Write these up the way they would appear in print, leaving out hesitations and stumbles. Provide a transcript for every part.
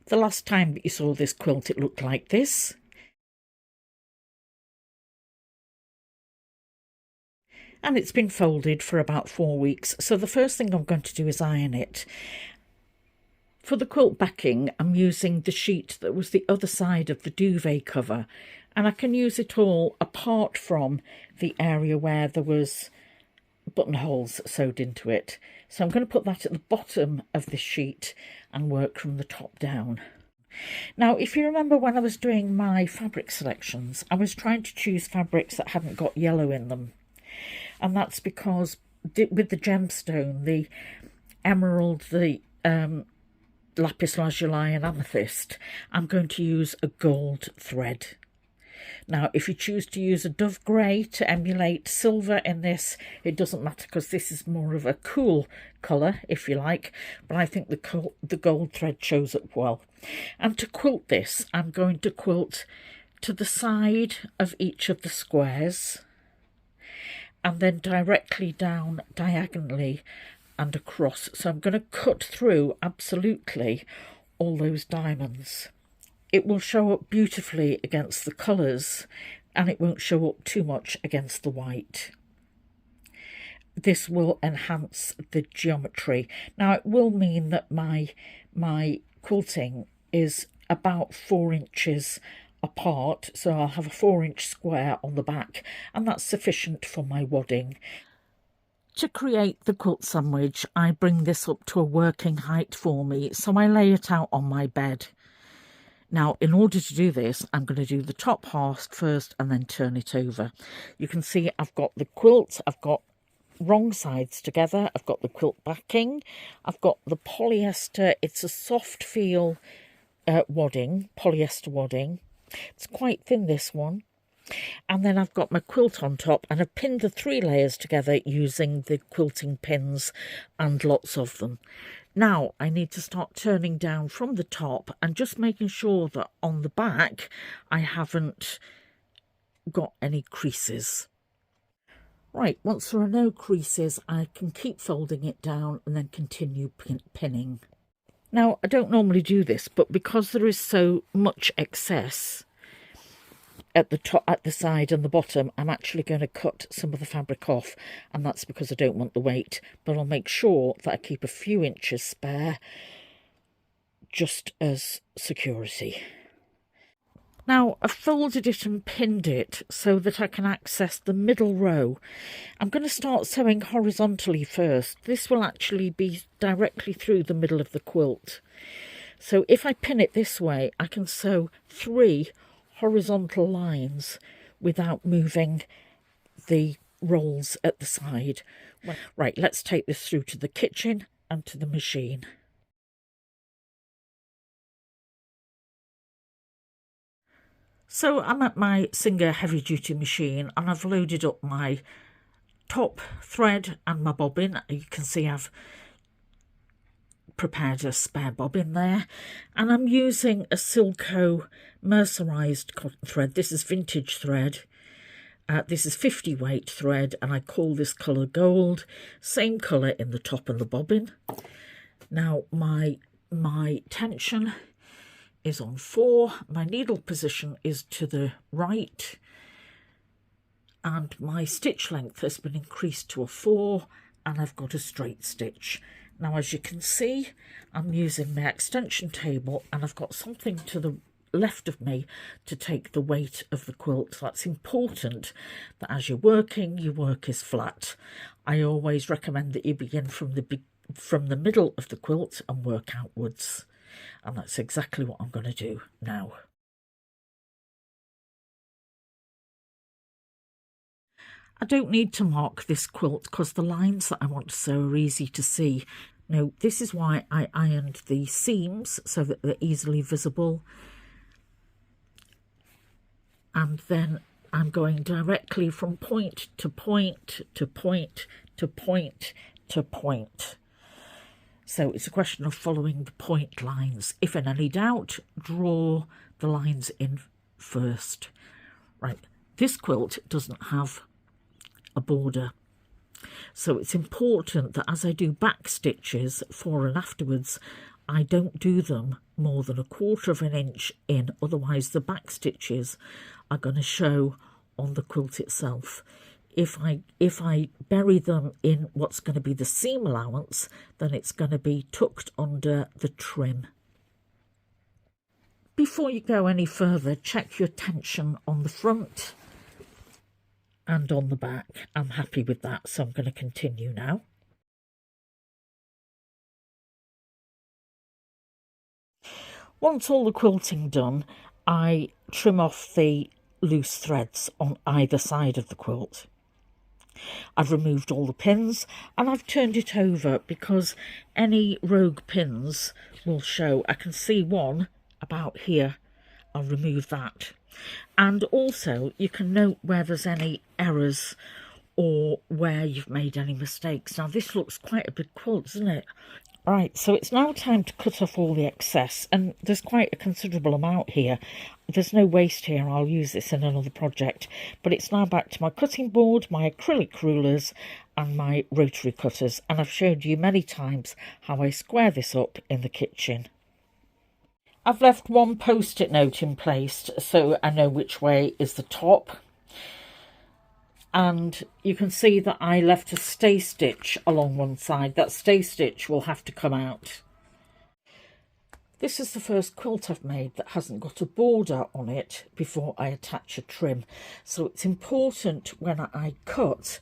The last time that you saw this quilt, it looked like this. And it's been folded for about 4 weeks. So the first thing I'm going to do is iron it. For the quilt backing, I'm using the sheet that was the other side of the duvet cover. And I can use it all apart from the area where there was buttonholes sewed into it. So I'm going to put that at the bottom of this sheet and work from the top down. Now, if you remember when I was doing my fabric selections, I was trying to choose fabrics that hadn't got yellow in them. And that's because with the gemstone, the emerald, the lapis lazuli and amethyst, I'm going to use a gold thread. Now, if you choose to use a dove grey to emulate silver in this, it doesn't matter because this is more of a cool colour, if you like. But I think the gold thread shows up well. And to quilt this, I'm going to quilt to the side of each of the squares and then directly down diagonally and across. So I'm going to cut through absolutely all those diamonds. It will show up beautifully against the colours and it won't show up too much against the white. This will enhance the geometry. Now, it will mean that my quilting is about 4 inches apart, so I'll have a 4-inch square on the back, and that's sufficient for my wadding. To create the quilt sandwich, I bring this up to a working height for me, so I lay it out on my bed. Now, in order to do this, I'm going to do the top half first and then turn it over. You can see I've got the quilt, I've got wrong sides together, I've got the quilt backing, I've got the polyester, it's a soft feel wadding, polyester wadding. It's quite thin, this one. And then I've got my quilt on top and I've pinned the 3 layers together using the quilting pins and lots of them. Now I need to start turning down from the top and just making sure that on the back I haven't got any creases. Right, once there are no creases, I can keep folding it down and then continue pinning. Now, I don't normally do this, but because there is so much excess at the top, at the side and the bottom, I'm actually going to cut some of the fabric off, and that's because I don't want the weight, but I'll make sure that I keep a few inches spare just as security. Now, I've folded it and pinned it so that I can access the middle row. I'm going to start sewing horizontally first. This will actually be directly through the middle of the quilt. So if I pin it this way, I can sew 3 horizontal lines without moving the rolls at the side. Right, let's take this through to the kitchen and to the machine. So I'm at my Singer heavy duty machine and I've loaded up my top thread and my bobbin. You can see I've prepared a spare bobbin there, and I'm using a Silco mercerised cotton thread. This is vintage thread. This is 50 weight thread and I call this colour gold. Same colour in the top and the bobbin. Now my tension is on 4, my needle position is to the right, and my stitch length has been increased to a 4, and I've got a straight stitch. Now, as you can see, I'm using my extension table and I've got something to the left of me to take the weight of the quilt. So that's important that as you're working, your work is flat. I always recommend that you begin from the middle of the quilt and work outwards. And that's exactly what I'm going to do now. I don't need to mark this quilt because the lines that I want to sew are easy to see. Now, this is why I ironed the seams so that they're easily visible. And then I'm going directly from point to point to point to point to point. So it's a question of following the point lines. If in any doubt, draw the lines in first. Right, this quilt doesn't have a border. So it's important that as I do back stitches for and afterwards, I don't do them more than 1/4 of an inch in, otherwise the back stitches are going to show on the quilt itself. If I bury them in what's going to be the seam allowance, then it's going to be tucked under the trim. Before you go any further, check your tension on the front and on the back. I'm happy with that, so I'm going to continue now. Once all the quilting done, I trim off the loose threads on either side of the quilt. I've removed all the pins and I've turned it over because any rogue pins will show. I can see one about here. I'll remove that. And also you can note where there's any errors or where you've made any mistakes. Now this looks quite a big quilt, doesn't it? Right, so it's now time to cut off all the excess, and there's quite a considerable amount here. There's no waste here, I'll use this in another project. But it's now back to my cutting board, my acrylic rulers and my rotary cutters, and I've showed you many times how I square this up in the kitchen. I've left one post-it note in place so I know which way is the top. And you can see that I left a stay stitch along one side. That stay stitch will have to come out. This is the first quilt I've made that hasn't got a border on it before I attach a trim. So it's important when I cut,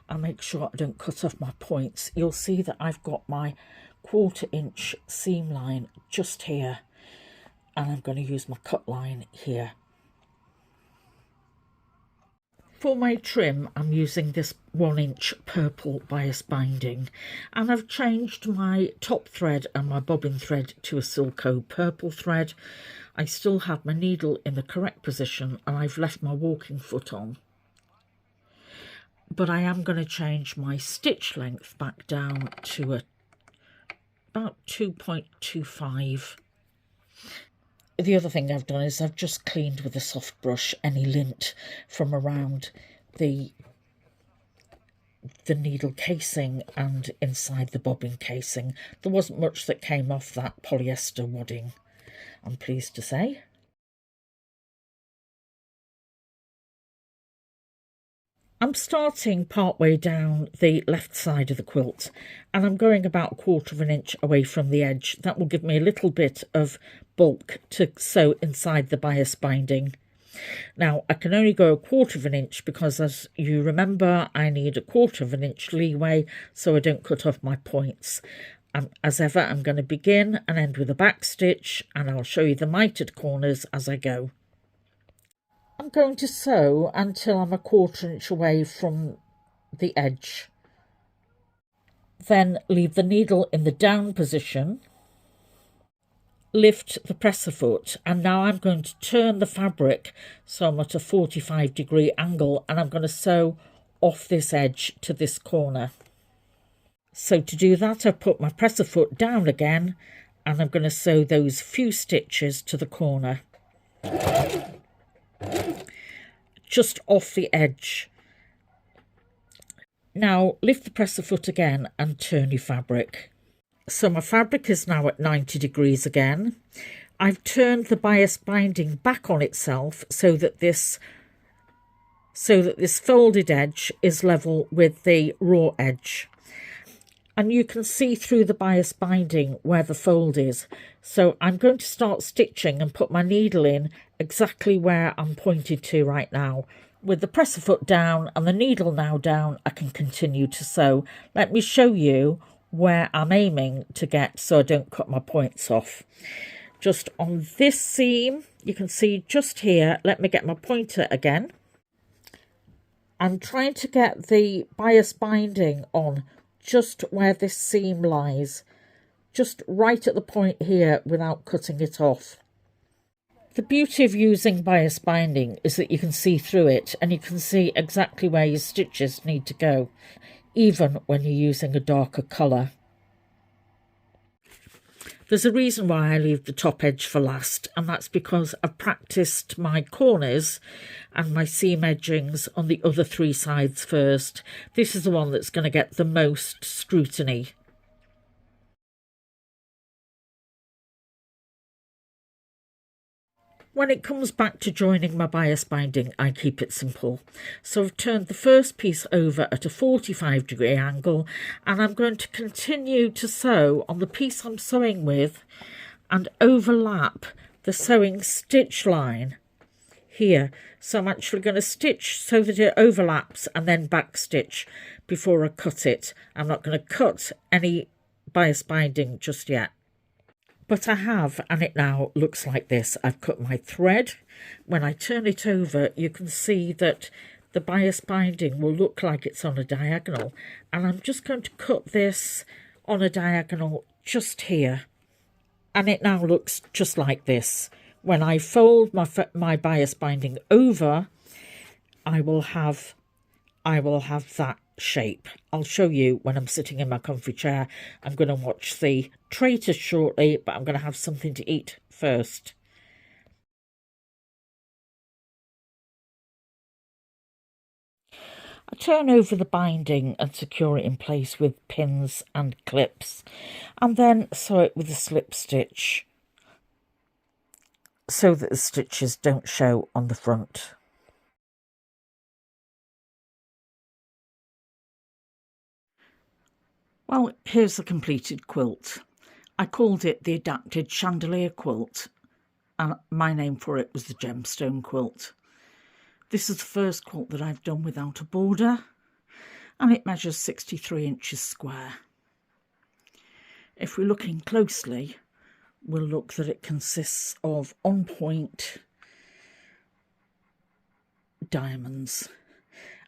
I make sure I don't cut off my points. You'll see that I've got my 1/4 inch seam line just here. And I'm going to use my cut line here. For my trim, I'm using this 1 inch purple bias binding, and I've changed my top thread and my bobbin thread to a Silco purple thread. I still have my needle in the correct position and I've left my walking foot on. But I am going to change my stitch length back down to about 2.25. The other thing I've done is I've just cleaned with a soft brush any lint from around the needle casing and inside the bobbin casing. There wasn't much that came off that polyester wadding, I'm pleased to say. I'm starting partway down the left side of the quilt and I'm going about 1/4 of an inch away from the edge. That will give me a little bit of bulk to sew inside the bias binding. Now I can only go 1/4 of an inch because, as you remember, I need 1/4 of an inch leeway so I don't cut off my points. As ever, I'm going to begin and end with a back stitch, and I'll show you the mitered corners as I go. I'm going to sew until I'm 1/4 inch away from the edge. Then leave the needle in the down position, lift the presser foot, and now I'm going to turn the fabric so I'm at a 45-degree angle, and I'm going to sew off this edge to this corner. So to do that, I've put my presser foot down again and I'm going to sew those few stitches to the corner, just off the edge. Now lift the presser foot again and turn your fabric. So my fabric is now at 90 degrees again. I've turned the bias binding back on itself so that this folded edge is level with the raw edge. And you can see through the bias binding where the fold is. So I'm going to start stitching and put my needle in exactly where I'm pointed to right now. With the presser foot down and the needle now down, I can continue to sew. Let me show you where I'm aiming to get so I don't cut my points off. Just on this seam, you can see just here, let me get my pointer again. I'm trying to get the bias binding on just where this seam lies, just right at the point here without cutting it off. The beauty of using bias binding is that you can see through it and you can see exactly where your stitches need to go, even when you're using a darker colour. There's a reason why I leave the top edge for last, and that's because I've practised my corners and my seam edgings on the other 3 sides first. This is the one that's going to get the most scrutiny. When it comes back to joining my bias binding, I keep it simple. So I've turned the first piece over at a 45-degree angle, and I'm going to continue to sew on the piece I'm sewing with and overlap the sewing stitch line here. So I'm actually going to stitch so that it overlaps and then back stitch before I cut it. I'm not going to cut any bias binding just yet. But I have, and it now looks like this. I've cut my thread. When I turn it over, you can see that the bias binding will look like it's on a diagonal. And I'm just going to cut this on a diagonal just here. And it now looks just like this. When I fold my bias binding over, I will have that shape. I'll show you when I'm sitting in my comfy chair. I'm going to watch the Traitors shortly, but I'm going to have something to eat first. I turn over the binding and secure it in place with pins and clips, and then sew it with a slip stitch so that the stitches don't show on the front. Well, here's the completed quilt. I called it the Adapted Chandelier Quilt, and my name for it was the Gemstone Quilt. This is the first quilt that I've done without a border, and it measures 63 inches square. If we're looking closely, we'll look that it consists of on-point diamonds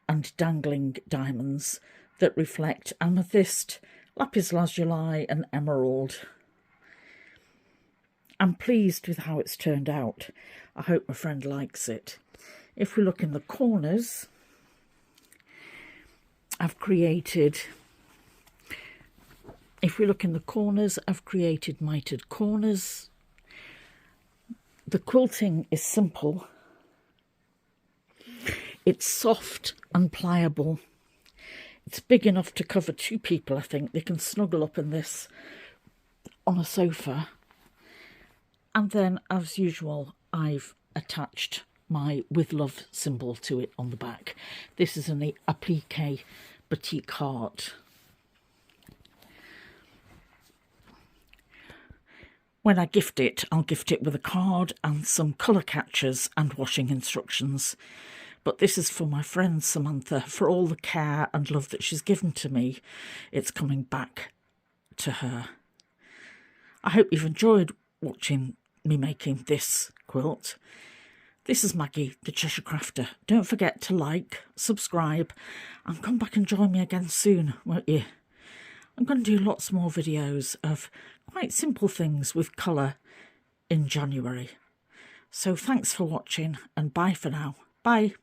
and dangling diamonds that reflect amethyst, lapis lazuli and emerald. I'm pleased with how it's turned out. I hope my friend likes it. If we look in the corners, I've created mitered corners. The quilting is simple. It's soft and pliable. It's big enough to cover two people, I think. They can snuggle up in this on a sofa. And then, as usual, I've attached my With Love symbol to it on the back. This is an applique batik heart. When I gift it, I'll gift it with a card and some colour catchers and washing instructions. But this is for my friend Samantha, for all the care and love that she's given to me. It's coming back to her. I hope you've enjoyed watching me making this quilt. This is Maggie, the Cheshire Crafter. Don't forget to like, subscribe, and come back and join me again soon, won't you? I'm going to do lots more videos of quite simple things with colour in January. So thanks for watching, and bye for now. Bye.